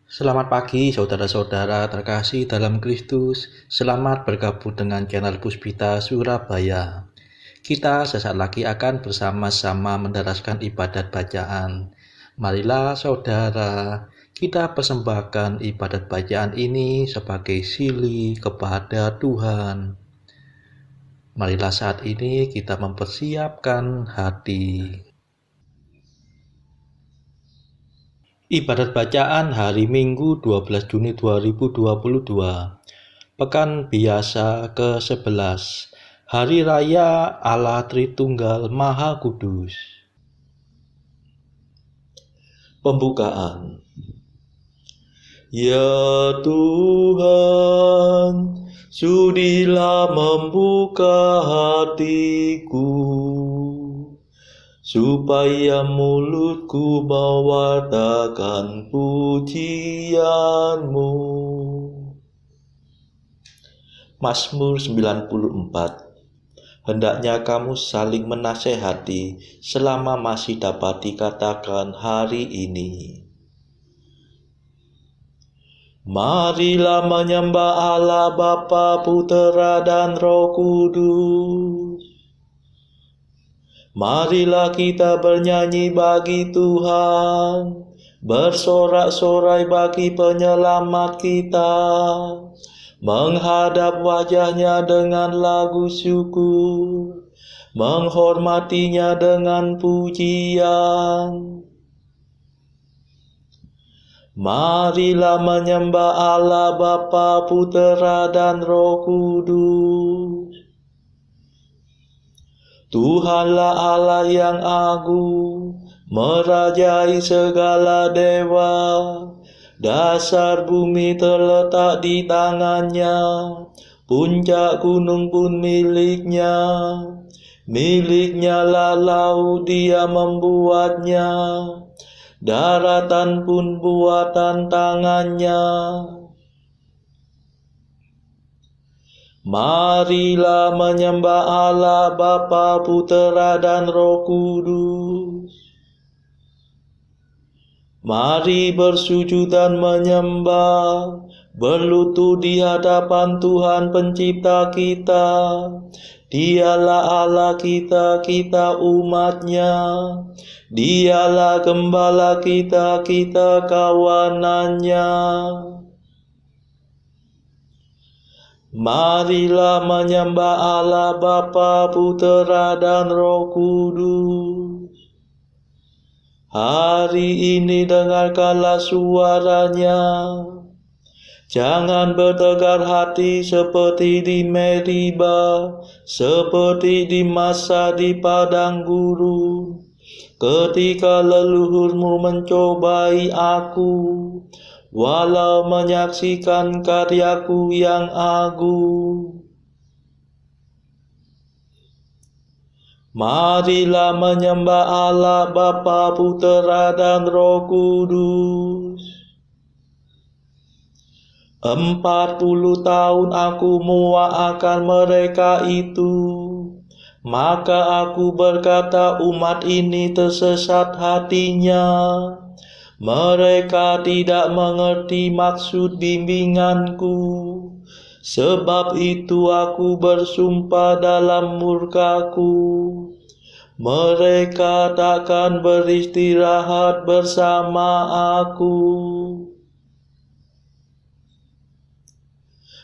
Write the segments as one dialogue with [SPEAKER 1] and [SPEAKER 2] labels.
[SPEAKER 1] Selamat pagi saudara-saudara terkasih dalam Kristus. Selamat bergabung dengan channel Puspita Surabaya. Kita sesaat lagi akan bersama-sama menderaskan ibadat bacaan. Marilah saudara, kita persembahkan ibadat bacaan ini sebagai sili kepada Tuhan. Marilah saat ini kita mempersiapkan hati. Ibadat bacaan hari Minggu 12 Juni 2022. Pekan biasa ke-11. Hari Raya Allah Tritunggal Maha Kudus. Pembukaan. Ya Tuhan, sudilah membuka hatiku, supaya mulutku mewartakan pujian-Mu. Mazmur 94. Hendaknya kamu saling menasehati selama masih dapat dikatakan hari ini. Marilah menyembah Allah Bapa, Putera dan Roh Kudus. Marilah kita bernyanyi bagi Tuhan, bersorak-sorai bagi penyelamat kita, menghadap wajahnya dengan lagu syukur, menghormatinya dengan pujian. Marilah menyembah Allah Bapa, Putera dan Roh Kudus. Tuhanlah Allah yang agung, merajai segala dewa. Dasar bumi terletak di tangannya, puncak gunung pun miliknya. Miliknya lah laut, dia membuatnya, daratan pun buatan tangannya. Marilah menyembah Allah Bapa, Putera dan Roh Kudus. Mari bersujud dan menyembah, berlutut di hadapan Tuhan Pencipta kita. Dialah Allah kita, kita umat-Nya. Dialah Gembala kita, kita kawanan-Nya. Marilah menyembah Allah Bapa, Putera dan Roh Kudus. Hari ini dengarkanlah suaranya. Jangan bertegar hati seperti di Meriba, seperti di masa di padang gurun, ketika leluhurmu mencobai aku, walau menyaksikan karyaku yang agung. Marilah menyembah Allah Bapa, Putera dan Roh Kudus. 40 tahun aku muak akan mereka itu, maka aku berkata umat ini tersesat hatinya. Mereka tidak mengerti maksud bimbinganku. Sebab itu aku bersumpah dalam murkaku, mereka takkan beristirahat bersama aku.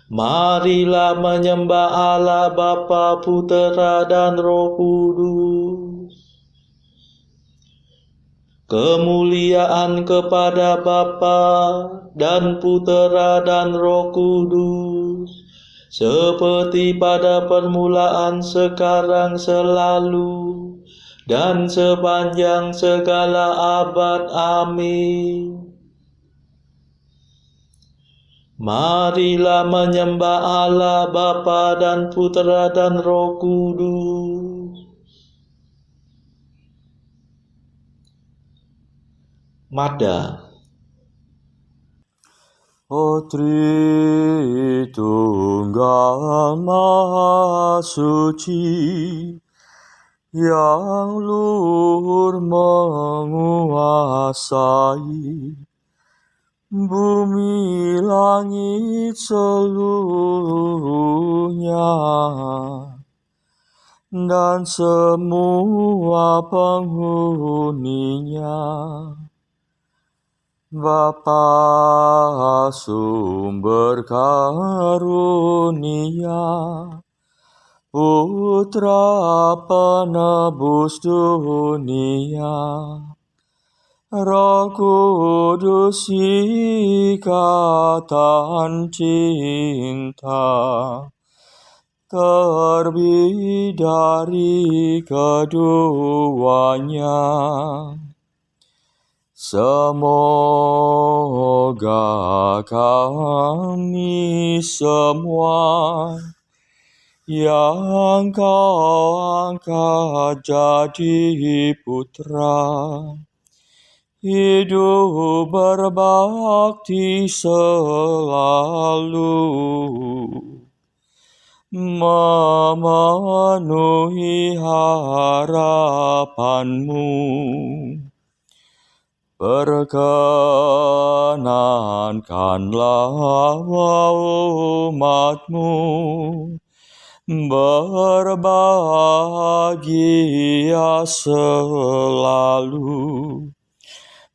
[SPEAKER 1] Marilah menyembah Allah Bapa, Putera dan Roh Kudus. Kemuliaan kepada Bapa dan Putera dan Roh Kudus, seperti pada permulaan, sekarang, selalu, dan sepanjang segala abad. Amin. Marilah menyembah Allah Bapa dan Putera dan Roh Kudus. Mada.
[SPEAKER 2] O Tritunggal Maha Suci, yang luhur menguasai, bumi langit seluruhnya, dan semua penghuninya. Bapa sumber karunia, Putra penebus dunia, Roh Kudus ikatan cinta, terbidari keduanya. Semoga kami semua yang Kau angkat jadi putra, hidup berbakti selalu, memenuhi harapan-Mu. Perkenankanlah umat-Mu berbahagia selalu,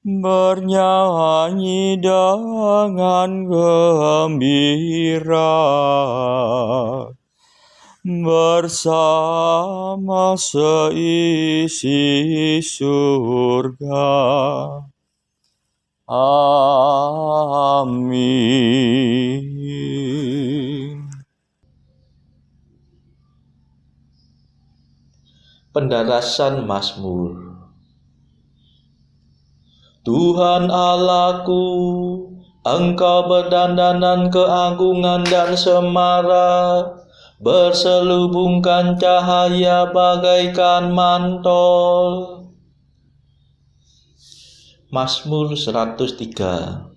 [SPEAKER 2] bernyanyi dengan gembira bersama seisi surga. Amin.
[SPEAKER 1] Pendarasan Mazmur. Tuhan Allahku, Engkau berdandanan keagungan dan semara, berselubungkan cahaya bagaikan mantol. Mazmur 103.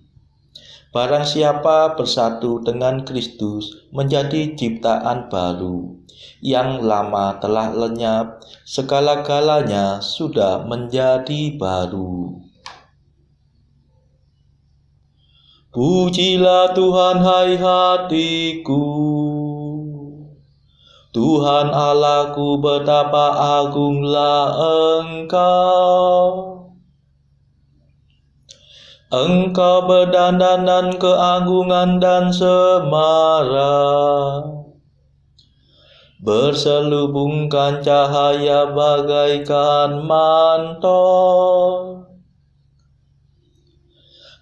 [SPEAKER 1] Barang siapa bersatu dengan Kristus menjadi ciptaan baru, yang lama telah lenyap, segala-galanya sudah menjadi baru. Pujilah Tuhan, hai hatiku, Tuhan Allahku, betapa agunglah Engkau. Engkau berdandanan keagungan dan semara, berselubungkan cahaya bagaikan mantol.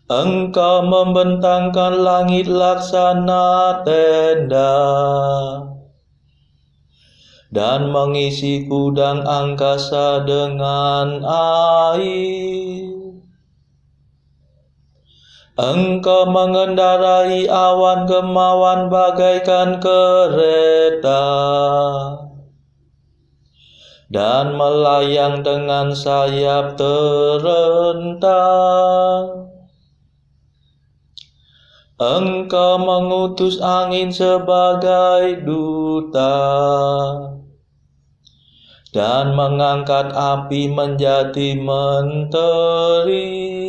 [SPEAKER 1] Engkau membentangkan langit laksana tenda, dan mengisi gudang angkasa dengan air. Engkau mengendarai awan kemauan bagaikan kereta, dan melayang dengan sayap terentang. Engkau mengutus angin sebagai duta, dan mengangkat api menjadi menteri.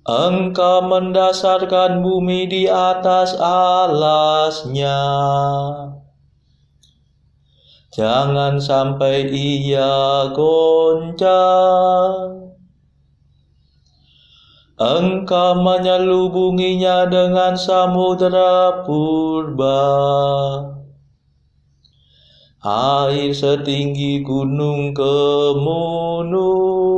[SPEAKER 1] Engkau mendasarkan bumi di atas alasnya, jangan sampai ia goncang. Engkau menyelubunginya dengan samudera purba, air setinggi gunung Kemunus.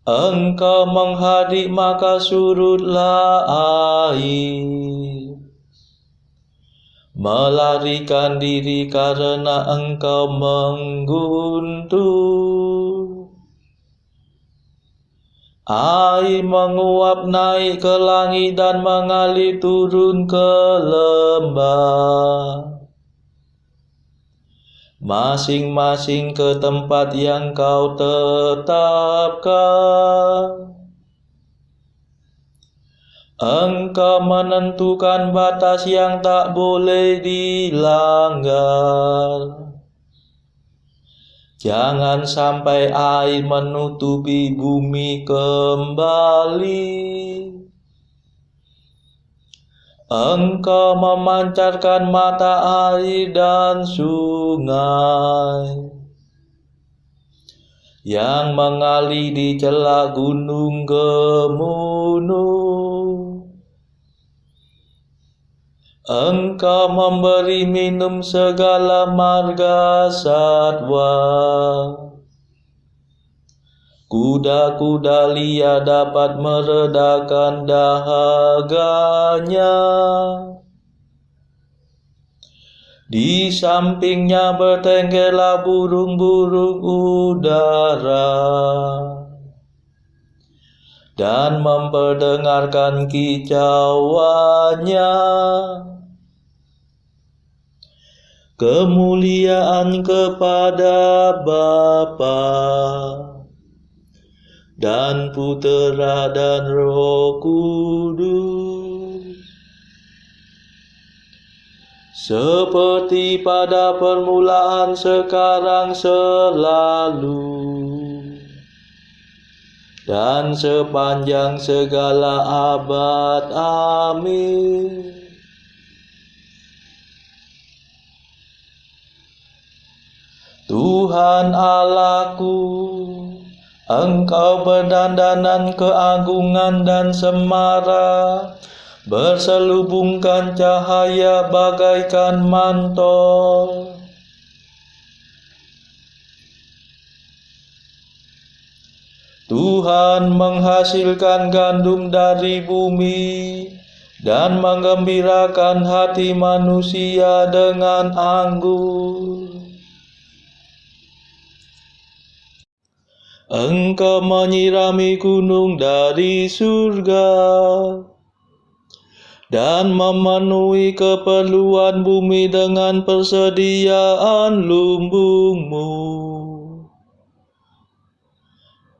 [SPEAKER 1] Engkau menghadik maka surutlah air, melarikan diri karena Engkau mengguntur. Air menguap naik ke langit dan mengalir turun ke lembah, masing-masing ke tempat yang Kau tetapkan. Engkau menentukan batas yang tak boleh dilanggar, Jangan sampai air menutupi bumi kembali. Engkau memancarkan mata air dan sungai yang mengalir di celah gunung gemunuh. Engkau memberi minum segala marga satwa. Kuda-kuda liar dapat meredakan dahaganya. Di sampingnya bertenggerlah burung-burung udara dan memperdengarkan kicauannya. Kemuliaan kepada Bapa dan Putera dan Roh Kudus, seperti pada permulaan, sekarang, selalu, dan sepanjang segala abad. Amin. Tuhan Allahku, Engkau berdandanan keagungan dan semara, berselubungkan cahaya bagaikan mantel. Tuhan menghasilkan gandum dari bumi dan menggembirakan hati manusia dengan anggur. Engkau menyirami gunung dari surga dan memenuhi keperluan bumi dengan persediaan lumbungmu.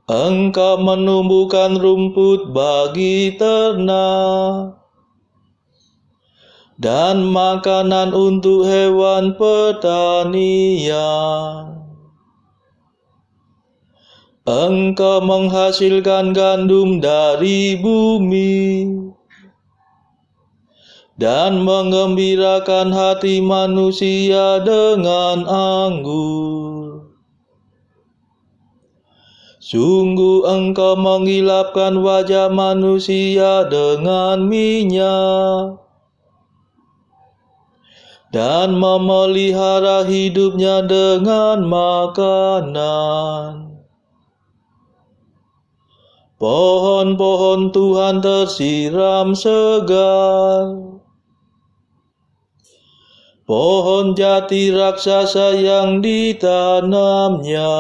[SPEAKER 1] Engkau menumbuhkan rumput bagi ternak dan makanan untuk hewan pertanian. Engkau menghasilkan gandum dari bumi dan menggembirakan hati manusia dengan anggur. Sungguh Engkau mengilapkan wajah manusia dengan minyak dan memelihara hidupnya dengan makanan. Pohon-pohon Tuhan tersiram segar. Pohon jati raksasa yang ditanamnya.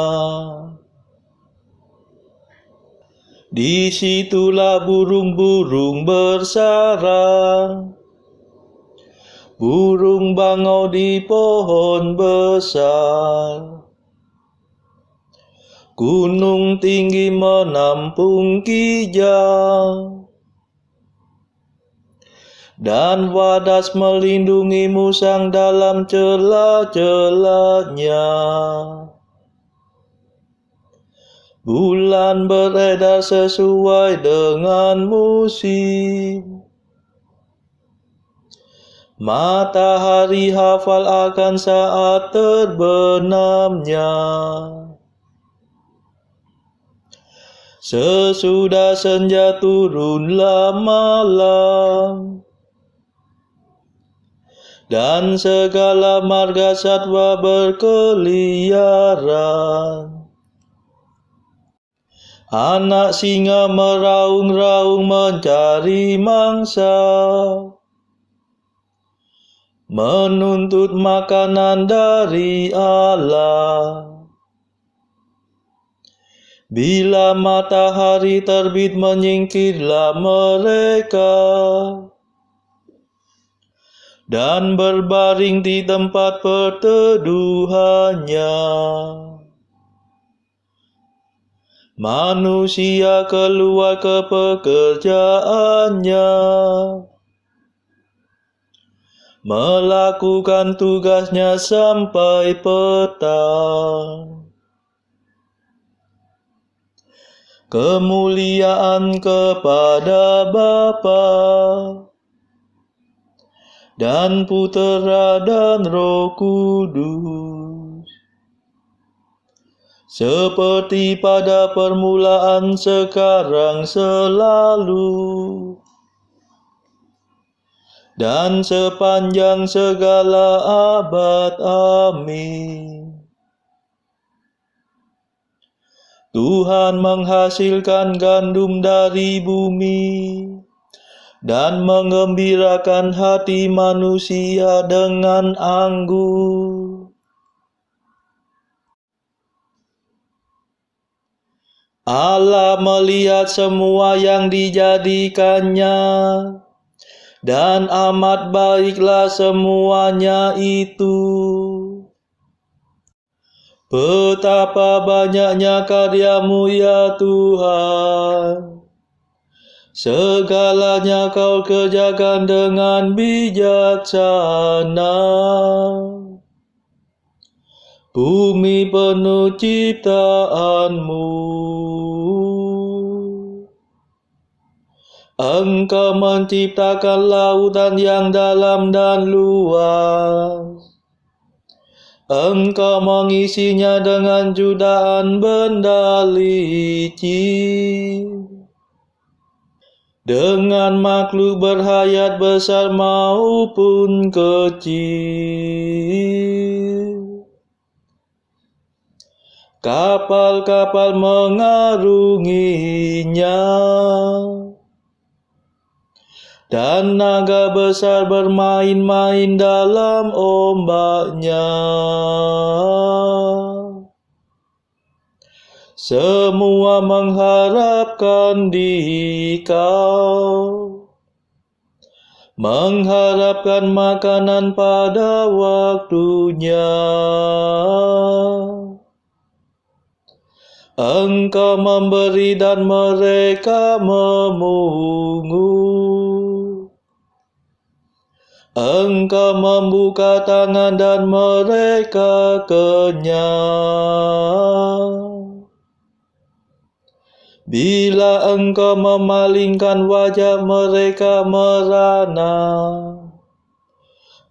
[SPEAKER 1] Disitulah burung-burung bersarang. Burung bangau di pohon besar. Gunung tinggi menampung kijang, dan wadas melindungi musang dalam celah-celahnya. Bulan beredar sesuai dengan musim. Matahari hafal akan saat terbenamnya. Sesudah senja turunlah malam, dan segala marga satwa berkeliaran. Anak singa meraung-raung mencari mangsa, menuntut makanan dari Allah. Bila matahari terbit menyingkirlah mereka, dan berbaring di tempat perteduhannya. Manusia keluar ke pekerjaannya, melakukan tugasnya sampai petang. Kemuliaan kepada Bapa dan Putera dan Roh Kudus, seperti pada permulaan, sekarang, selalu, dan sepanjang segala abad. Amin. Tuhan menghasilkan gandum dari bumi dan menggembirakan hati manusia dengan anggur. Allah melihat semua yang dijadikannya, dan amat baiklah semuanya itu. Betapa banyaknya karya-Mu ya Tuhan. Segalanya Kau kerjakan dengan bijaksana. Bumi penuh ciptaan-Mu. Engkau menciptakan lautan yang dalam dan luas. Engkau mengisinya dengan jutaan benda licin, dengan makhluk berhayat besar maupun kecil. Kapal-kapal mengarunginya, dan naga besar bermain-main dalam ombaknya. Semua mengharapkan di Kau, mengharapkan makanan pada waktunya. Engkau memberi dan mereka memungut. Engkau membuka tangan dan mereka kenyang. Bila Engkau memalingkan wajah, mereka merana.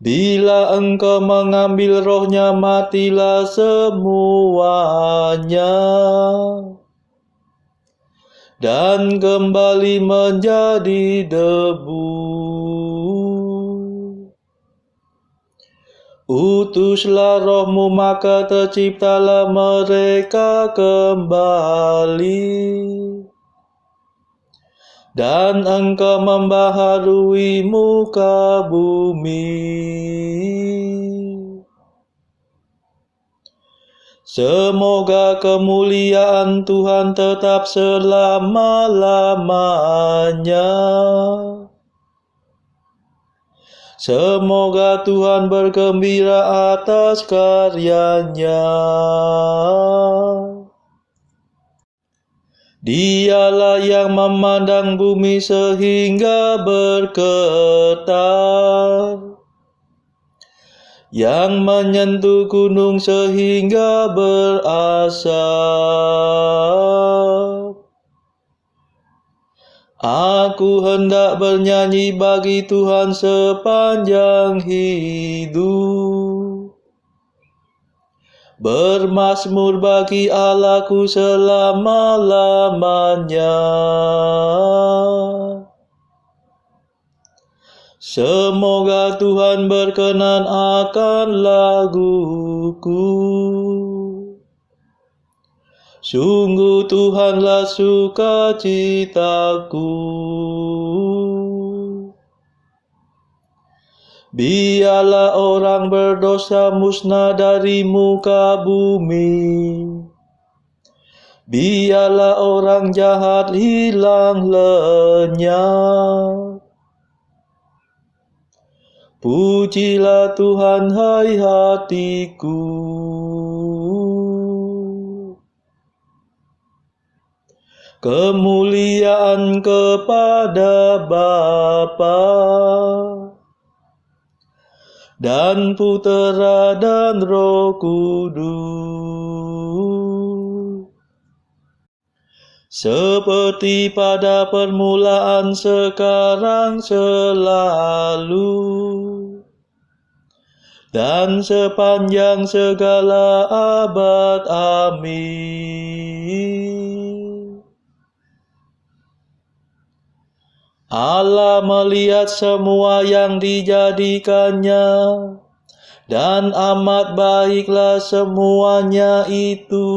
[SPEAKER 1] Bila Engkau mengambil rohnya, matilah semuanya, dan kembali menjadi debu. Utuslah Roh-Mu, maka terciptalah mereka kembali, dan Engkau membaharui muka bumi. Semoga kemuliaan Tuhan tetap selama-lamanya. Semoga Tuhan bergembira atas karyanya. Dialah yang memandang bumi sehingga bergetar, yang menyentuh gunung sehingga berasap. Aku hendak bernyanyi bagi Tuhan sepanjang hidup, bermazmur bagi Allahku selama-lamanya. Semoga Tuhan berkenan akan laguku. Sungguh Tuhanlah sukacitaku. Biarlah orang berdosa musnah dari muka bumi. Biarlah orang jahat hilang lenyap. Pujilah Tuhan, hai hatiku. Kemuliaan kepada Bapa dan Putera dan Roh Kudus, seperti pada permulaan, sekarang, selalu, dan sepanjang segala abad. Amin. Allah melihat semua yang dijadikannya, dan amat baiklah semuanya itu.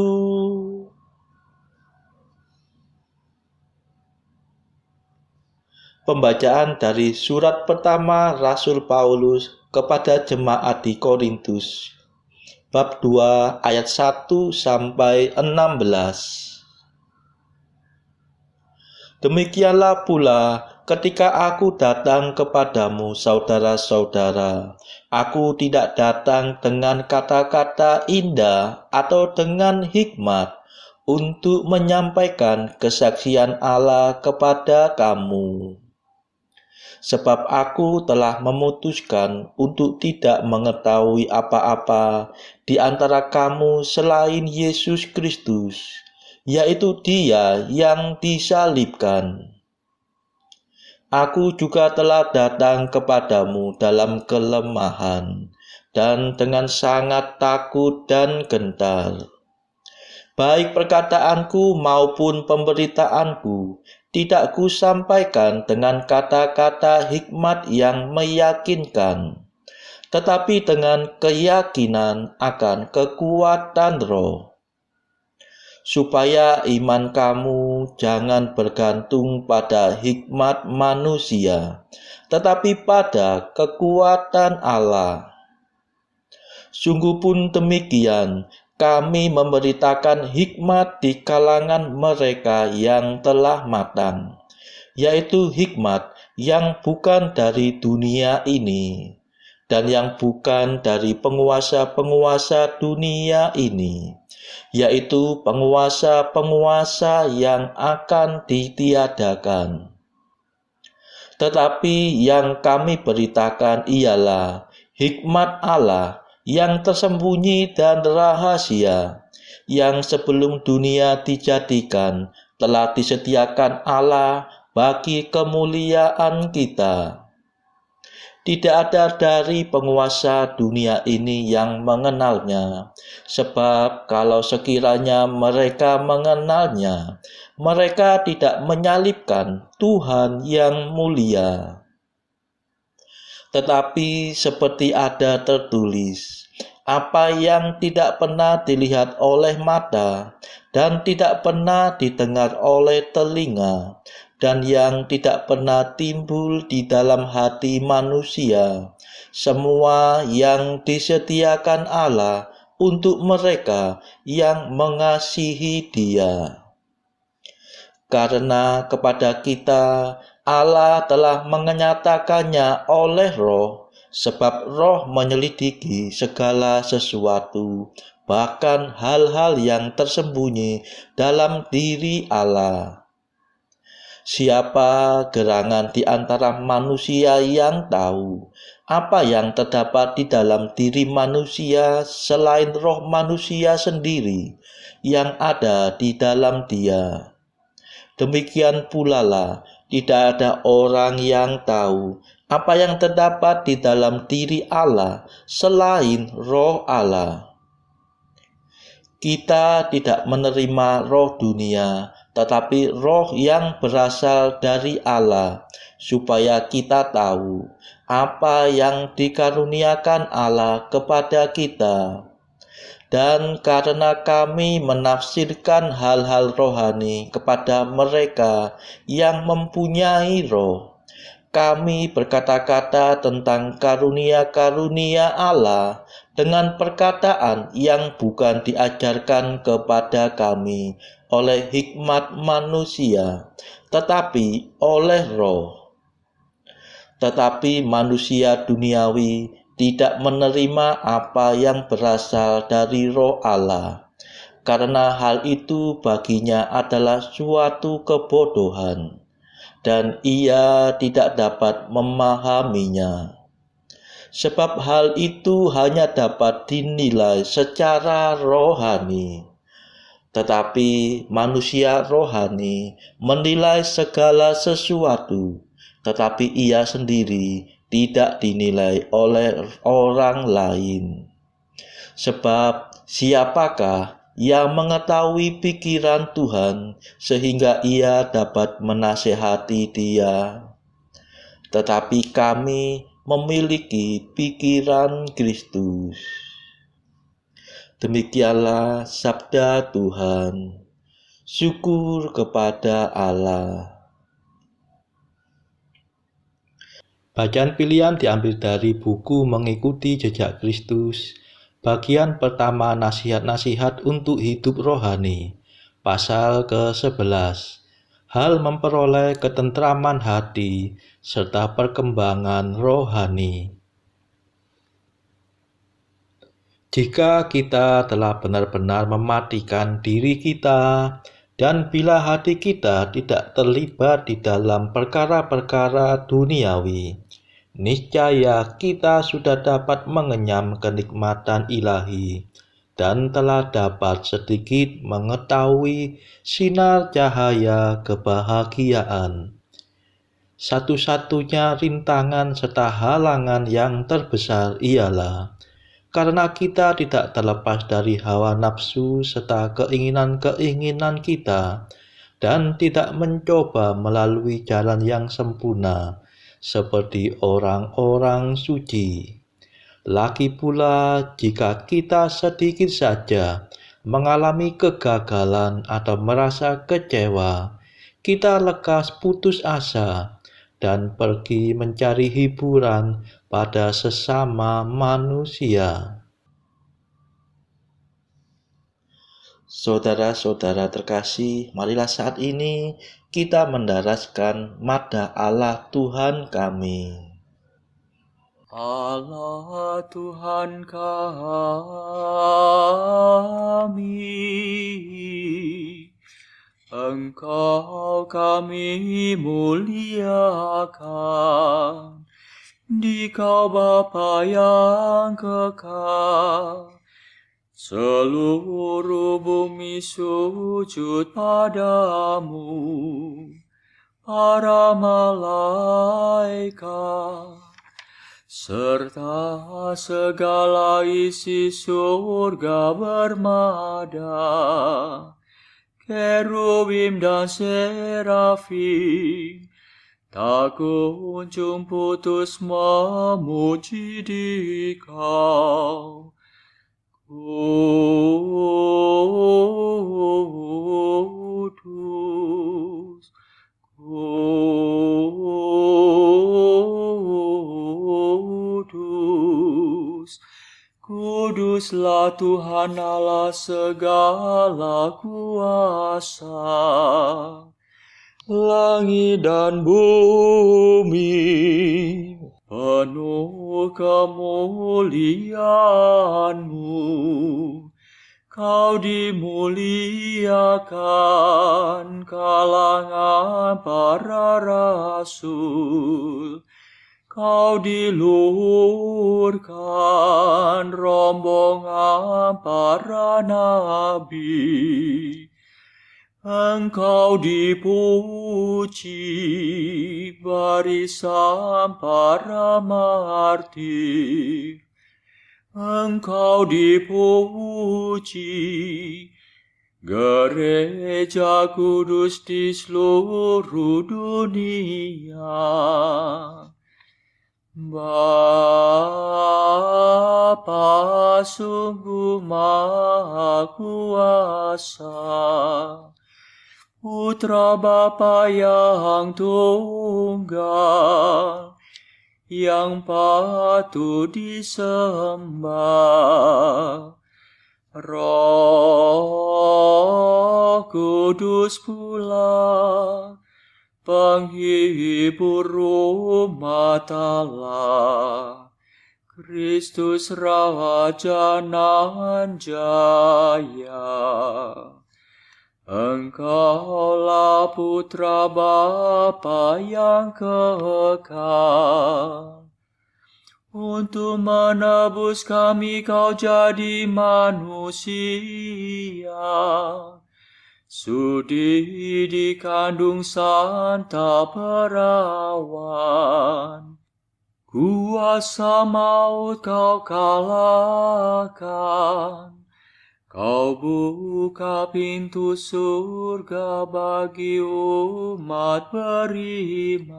[SPEAKER 1] Pembacaan dari surat pertama Rasul Paulus kepada jemaat di Korintus, bab 2 ayat 1 sampai 16. Demikianlah pula ketika aku datang kepadamu, saudara-saudara, aku tidak datang dengan kata-kata indah atau dengan hikmat untuk menyampaikan kesaksian Allah kepada kamu. Sebab aku telah memutuskan untuk tidak mengetahui apa-apa di antara kamu selain Yesus Kristus, yaitu Dia yang disalibkan. Aku juga telah datang kepadamu dalam kelemahan dan dengan sangat takut dan gentar. Baik perkataanku maupun pemberitaanku tidak kusampaikan dengan kata-kata hikmat yang meyakinkan, tetapi dengan keyakinan akan kekuatan Roh, supaya iman kamu jangan bergantung pada hikmat manusia, tetapi pada kekuatan Allah. Sungguh pun demikian, kami memberitakan hikmat di kalangan mereka yang telah matang, yaitu hikmat yang bukan dari dunia ini, dan yang bukan dari penguasa-penguasa dunia ini, yaitu penguasa-penguasa yang akan ditiadakan. Tetapi yang kami beritakan ialah hikmat Allah yang tersembunyi dan rahasia, yang sebelum dunia dijadikan telah disediakan Allah bagi kemuliaan kita. Tidak ada dari penguasa dunia ini yang mengenalnya, sebab kalau sekiranya mereka mengenalnya, mereka tidak menyalibkan Tuhan yang mulia. Tetapi seperti ada tertulis, apa yang tidak pernah dilihat oleh mata, dan tidak pernah didengar oleh telinga, dan yang tidak pernah timbul di dalam hati manusia, semua yang disediakan Allah untuk mereka yang mengasihi Dia. Karena kepada kita Allah telah menyatakannya oleh Roh, sebab Roh menyelidiki segala sesuatu, bahkan hal-hal yang tersembunyi dalam diri Allah. Siapa gerangan di antara manusia yang tahu apa yang terdapat di dalam diri manusia selain roh manusia sendiri yang ada di dalam dia? Demikian pula lah, tidak ada orang yang tahu apa yang terdapat di dalam diri Allah selain roh Allah. Kita tidak menerima roh dunia, tetapi roh yang berasal dari Allah, supaya kita tahu apa yang dikaruniakan Allah kepada kita. Dan karena kami menafsirkan hal-hal rohani kepada mereka yang mempunyai roh, kami berkata-kata tentang karunia-karunia Allah dengan perkataan yang bukan diajarkan kepada kami oleh hikmat manusia, tetapi oleh roh. Tetapi manusia duniawi tidak menerima apa yang berasal dari roh Allah, karena hal itu baginya adalah suatu kebodohan, dan ia tidak dapat memahaminya. Sebab hal itu hanya dapat dinilai secara rohani. Tetapi manusia rohani menilai segala sesuatu, tetapi ia sendiri tidak dinilai oleh orang lain. Sebab siapakah yang mengetahui pikiran Tuhan sehingga ia dapat menasehati dia? Tetapi kami memiliki pikiran Kristus. Demikianlah sabda Tuhan. Syukur kepada Allah. Bacaan pilihan diambil dari buku Mengikuti Jejak Kristus, bagian pertama nasihat-nasihat untuk hidup rohani, pasal ke-11. Hal memperoleh ketentraman hati serta perkembangan rohani. Jika kita telah benar-benar mematikan diri kita, dan bila hati kita tidak terlibat di dalam perkara-perkara duniawi, niscaya kita sudah dapat mengenyam kenikmatan ilahi dan telah dapat sedikit mengetahui sinar cahaya kebahagiaan. Satu-satunya rintangan serta halangan yang terbesar ialah karena kita tidak terlepas dari hawa nafsu serta keinginan-keinginan kita dan tidak mencoba melalui jalan yang sempurna seperti orang-orang suci. Lagi pula, jika kita sedikit saja mengalami kegagalan atau merasa kecewa, kita lekas putus asa dan pergi mencari hiburan pada sesama manusia. Saudara-saudara terkasih, marilah saat ini kita mendaraskan madda Allah Tuhan kami.
[SPEAKER 2] Allah Tuhan kami, Engkau kami muliakan, Dikau Bapa yang kekal. Seluruh bumi sujud padamu, para malaikat, serta segala isi surga bermada, kerubim dan serafim, tak kunjung putus memuji Dikau. Kudus, kudus, kuduslah Tuhan Allah segala kuasa. Langit dan bumi penuh kemuliaan-Mu. Kau dimuliakan kalangan para rasul. Kau diluhurkan rombongan para nabi. Engkau dipuji barisan para martir. Engkau dipuji gereja kudus di seluruh dunia. Bapa sungguh Maha Kuasa, Putra Bapa yang tunggal, yang patut disembah. Roh Kudus pula, penghibur umat Allah, Kristus Raja nan jaya. Engkaulah Putra Bapa yang kekal. Untuk menebus kami Kau jadi manusia. Sudi dikandung Santa Perawan, kuasa maut kau kalahkan. Kau buka pintu surga bagi umat beriman.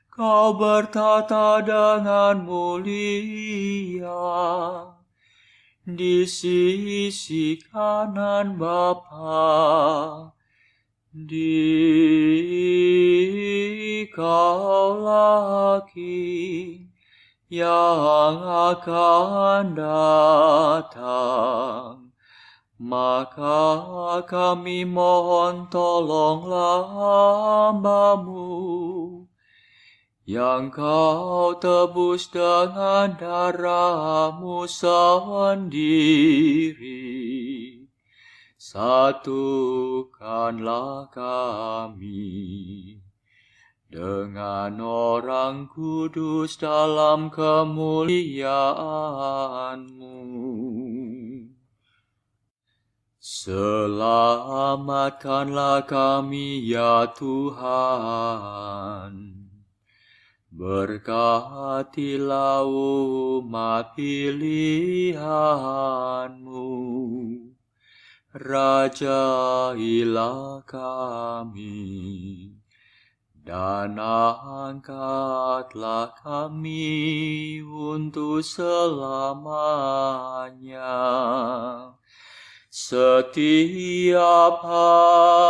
[SPEAKER 2] Kau bertata dengan mulia di sisi kanan Bapa. Dikaulah King yang akan datang. Maka kami mohon tolonglah hamba-Mu yang Kau tebus dengan darah-Mu sendiri. Satukanlah kami dengan orang kudus dalam kemuliaan-Mu. Selamatkanlah kami ya Tuhan. Berkatilah umat pilihan-Mu. Rajailah kami dan angkatlah kami untuk selamanya. Setiap hari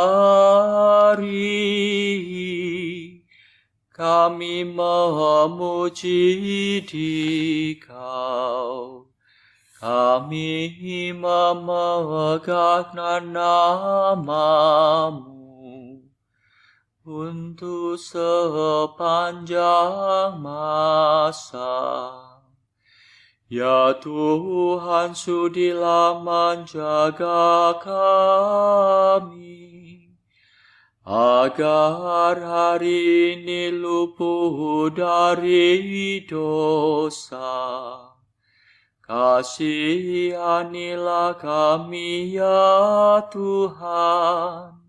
[SPEAKER 2] kami memuji Dikau. Kami memegang nama-Mu untuk sepanjang masa. Ya Tuhan, sudilah menjaga kami, agar hari ini luput dari dosa. Kasihanilah kami ya Tuhan,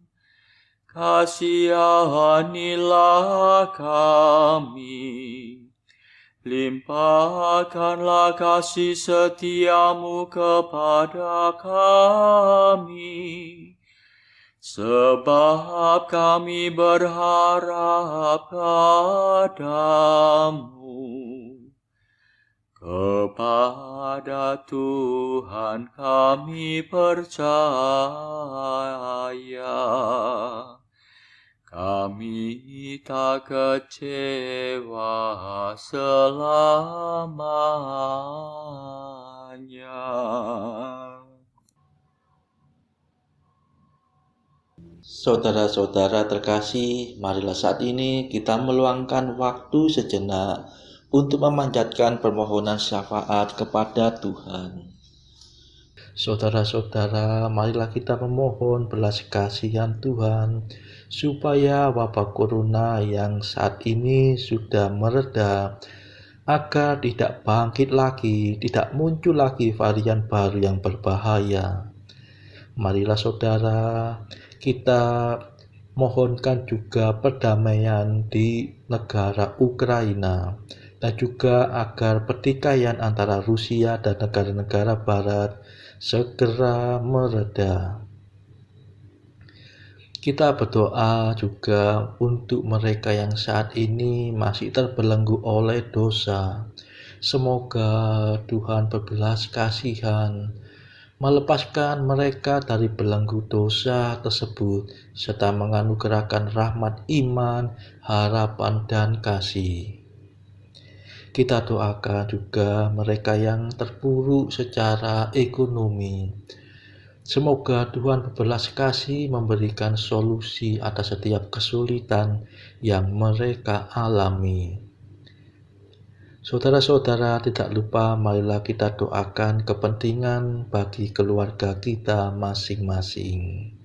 [SPEAKER 2] kasihanilah kami. Limpahkanlah kasih setia-Mu kepada kami, sebab kami berharap padamu. Kepada Tuhan kami percaya, kami tak kecewa selamanya.
[SPEAKER 1] Saudara-saudara terkasih, marilah saat ini kita meluangkan waktu sejenak untuk memanjatkan permohonan syafaat kepada Tuhan. Saudara-saudara, marilah kita memohon belas kasihan Tuhan, supaya wabah corona yang saat ini sudah mereda, agar tidak bangkit lagi, tidak muncul lagi varian baru yang berbahaya. Marilah saudara, kita mohonkan juga perdamaian di negara Ukraina, dan juga agar pertikaian antara Rusia dan negara-negara barat segera mereda. Kita berdoa juga untuk mereka yang saat ini masih terbelenggu oleh dosa. Semoga Tuhan berbelas kasihan, melepaskan mereka dari belenggu dosa tersebut, serta menganugerahkan rahmat iman, harapan, dan kasih. Kita doakan juga mereka yang terpuruk secara ekonomi. Semoga Tuhan berbelas kasih memberikan solusi atas setiap kesulitan yang mereka alami. Saudara-saudara, tidak lupa marilah kita doakan kepentingan bagi keluarga kita masing-masing.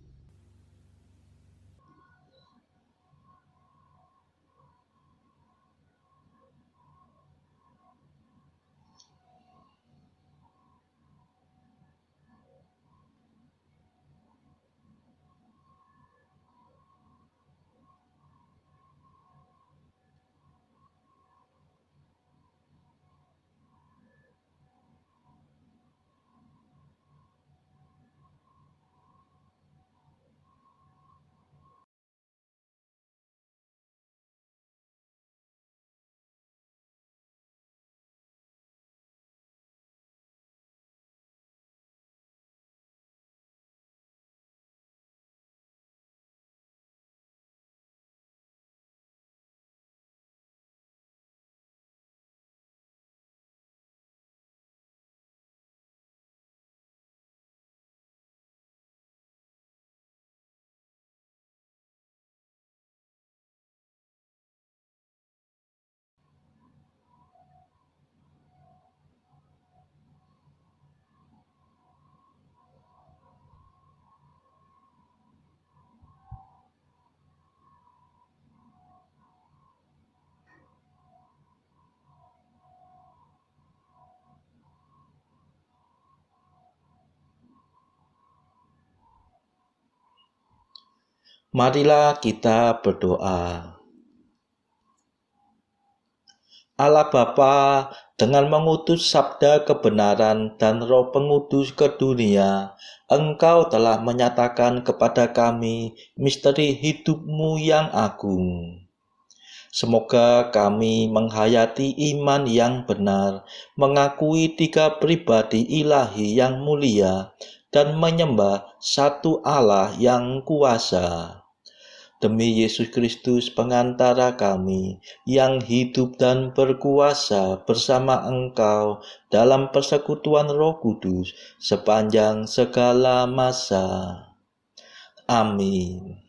[SPEAKER 1] Marilah kita berdoa. Allah Bapa, dengan mengutus sabda kebenaran dan Roh Pengudus ke dunia, Engkau telah menyatakan kepada kami misteri hidup-Mu yang agung. Semoga kami menghayati iman yang benar, mengakui 3 pribadi ilahi yang mulia, dan menyembah satu Allah yang kuasa. Demi Yesus Kristus pengantara kami, yang hidup dan berkuasa bersama Engkau dalam persekutuan Roh Kudus sepanjang segala masa. Amin.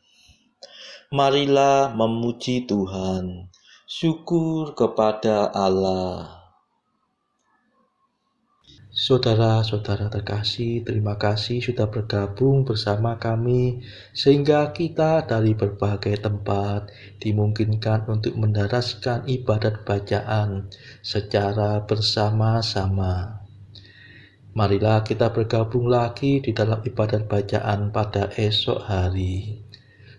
[SPEAKER 1] Marilah memuji Tuhan. Syukur kepada Allah. Saudara-saudara terkasih, terima kasih sudah bergabung bersama kami sehingga kita dari berbagai tempat dimungkinkan untuk mendaraskan ibadat bacaan secara bersama-sama. Marilah kita bergabung lagi di dalam ibadat bacaan pada esok hari.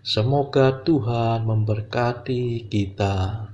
[SPEAKER 1] Semoga Tuhan memberkati kita.